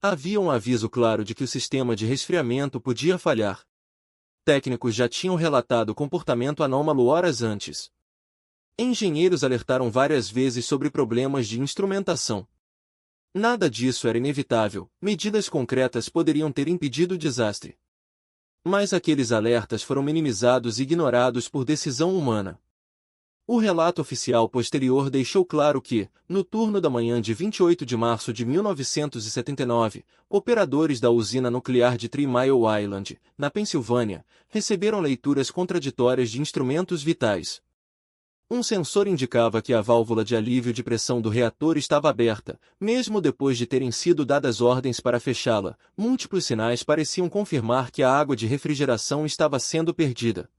Havia um aviso claro de que o sistema de resfriamento podia falhar. Técnicos já tinham relatado comportamento anômalo horas antes. Engenheiros alertaram várias vezes sobre problemas de instrumentação. Nada disso era inevitável, medidas concretas poderiam ter impedido o desastre. Mas aqueles alertas foram minimizados e ignorados por decisão humana. O relato oficial posterior deixou claro que, no turno da manhã de 28 de março de 1979, operadores da usina nuclear de 3 Mile Island, na Pensilvânia, receberam leituras contraditórias de instrumentos vitais. Um sensor indicava que a válvula de alívio de pressão do reator estava aberta, mesmo depois de terem sido dadas ordens para fechá-la. Múltiplos sinais pareciam confirmar que a água de refrigeração estava sendo perdida.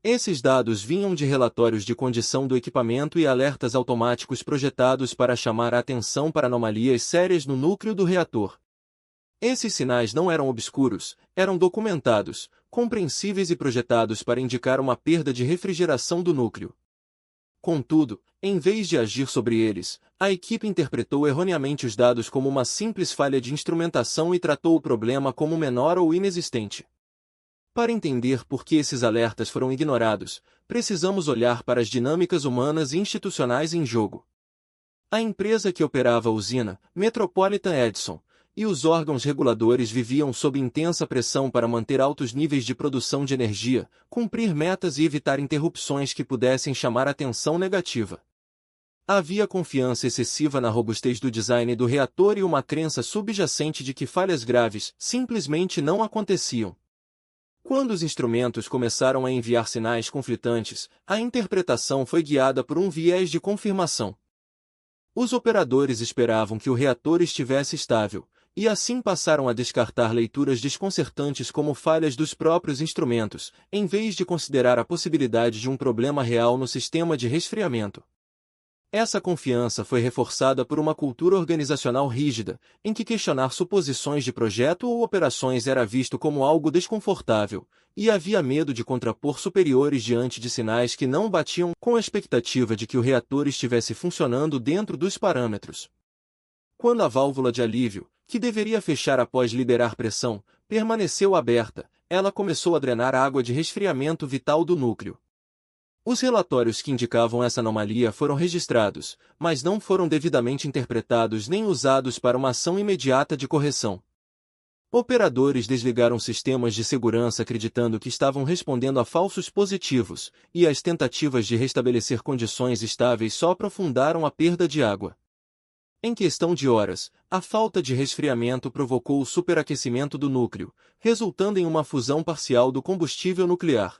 Esses dados vinham de relatórios de condição do equipamento e alertas automáticos projetados para chamar a atenção para anomalias sérias no núcleo do reator. Esses sinais não eram obscuros, eram documentados, compreensíveis e projetados para indicar uma perda de refrigeração do núcleo. Contudo, em vez de agir sobre eles, a equipe interpretou erroneamente os dados como uma simples falha de instrumentação e tratou o problema como menor ou inexistente. Para entender por que esses alertas foram ignorados, precisamos olhar para as dinâmicas humanas e institucionais em jogo. A empresa que operava a usina, Metropolitan Edison, e os órgãos reguladores viviam sob intensa pressão para manter altos níveis de produção de energia, cumprir metas e evitar interrupções que pudessem chamar atenção negativa. Havia confiança excessiva na robustez do design do reator e uma crença subjacente de que falhas graves simplesmente não aconteciam. Quando os instrumentos começaram a enviar sinais conflitantes, a interpretação foi guiada por um viés de confirmação. Os operadores esperavam que o reator estivesse estável, e assim passaram a descartar leituras desconcertantes como falhas dos próprios instrumentos, em vez de considerar a possibilidade de um problema real no sistema de resfriamento. Essa confiança foi reforçada por uma cultura organizacional rígida, em que questionar suposições de projeto ou operações era visto como algo desconfortável, e havia medo de contrapor superiores diante de sinais que não batiam com a expectativa de que o reator estivesse funcionando dentro dos parâmetros. Quando a válvula de alívio, que deveria fechar após liberar pressão, permaneceu aberta, ela começou a drenar água de resfriamento vital do núcleo. Os relatórios que indicavam essa anomalia foram registrados, mas não foram devidamente interpretados nem usados para uma ação imediata de correção. Operadores desligaram sistemas de segurança acreditando que estavam respondendo a falsos positivos, e as tentativas de restabelecer condições estáveis só aprofundaram a perda de água. Em questão de horas, a falta de resfriamento provocou o superaquecimento do núcleo, resultando em uma fusão parcial do combustível nuclear.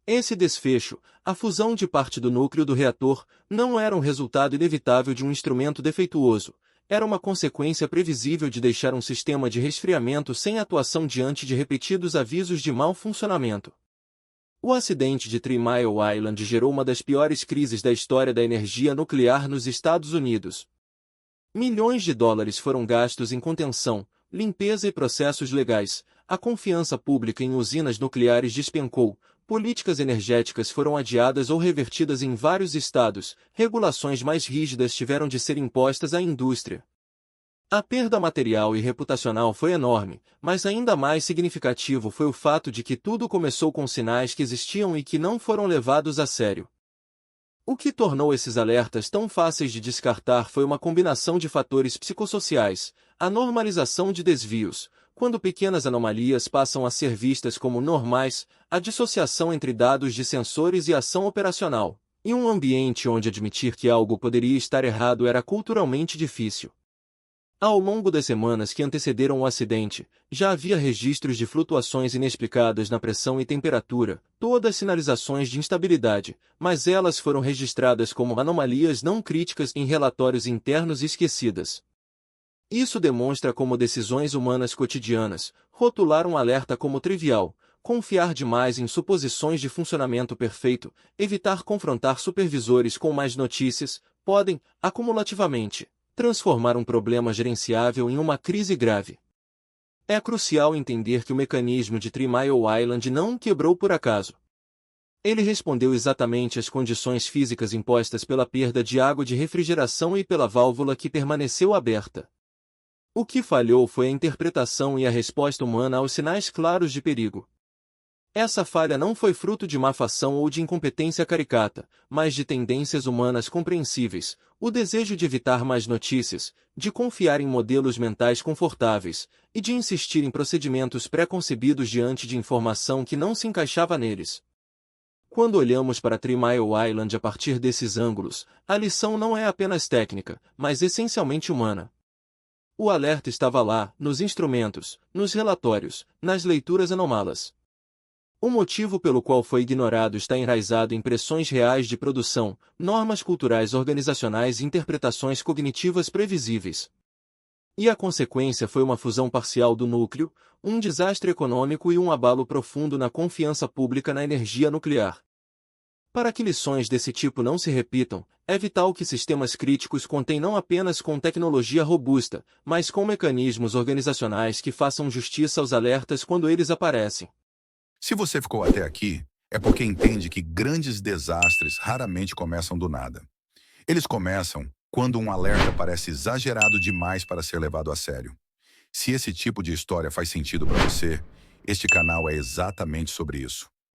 Esse desfecho, a fusão de parte do núcleo do reator, não era um resultado inevitável de um instrumento defeituoso, era uma consequência previsível de deixar um sistema de resfriamento sem atuação diante de repetidos avisos de mau funcionamento. O acidente de 3 Mile Island gerou uma das piores crises da história da energia nuclear nos Estados Unidos. Milhões de dólares foram gastos em contenção, limpeza e processos legais, a confiança pública em usinas nucleares despencou, políticas energéticas foram adiadas ou revertidas em vários estados, regulações mais rígidas tiveram de ser impostas à indústria. A perda material e reputacional foi enorme, mas ainda mais significativo foi o fato de que tudo começou com sinais que existiam e que não foram levados a sério. O que tornou esses alertas tão fáceis de descartar foi uma combinação de fatores psicossociais, a normalização de desvios, quando pequenas anomalias passam a ser vistas como normais, a dissociação entre dados de sensores e ação operacional, e um ambiente onde admitir que algo poderia estar errado era culturalmente difícil. Ao longo das semanas que antecederam o acidente, já havia registros de flutuações inexplicadas na pressão e temperatura, todas sinalizações de instabilidade, mas elas foram registradas como anomalias não críticas em relatórios internos e esquecidas. Isso demonstra como decisões humanas cotidianas, rotular um alerta como trivial, confiar demais em suposições de funcionamento perfeito, evitar confrontar supervisores com mais notícias, podem, acumulativamente, transformar um problema gerenciável em uma crise grave. É crucial entender que o mecanismo de 3 Mile Island não quebrou por acaso. Ele respondeu exatamente às condições físicas impostas pela perda de água de refrigeração e pela válvula que permaneceu aberta. O que falhou foi a interpretação e a resposta humana aos sinais claros de perigo. Essa falha não foi fruto de má fação ou de incompetência caricata, mas de tendências humanas compreensíveis, o desejo de evitar mais notícias, de confiar em modelos mentais confortáveis, e de insistir em procedimentos pré-concebidos diante de informação que não se encaixava neles. Quando olhamos para Three Mile Island a partir desses ângulos, a lição não é apenas técnica, mas essencialmente humana. O alerta estava lá, nos instrumentos, nos relatórios, nas leituras anômalas. O motivo pelo qual foi ignorado está enraizado em pressões reais de produção, normas culturais organizacionais e interpretações cognitivas previsíveis. E a consequência foi uma fusão parcial do núcleo, um desastre econômico e um abalo profundo na confiança pública na energia nuclear. Para que lições desse tipo não se repitam, é vital que sistemas críticos contem não apenas com tecnologia robusta, mas com mecanismos organizacionais que façam justiça aos alertas quando eles aparecem. Se você ficou até aqui, é porque entende que grandes desastres raramente começam do nada. Eles começam quando um alerta parece exagerado demais para ser levado a sério. Se esse tipo de história faz sentido para você, este canal é exatamente sobre isso.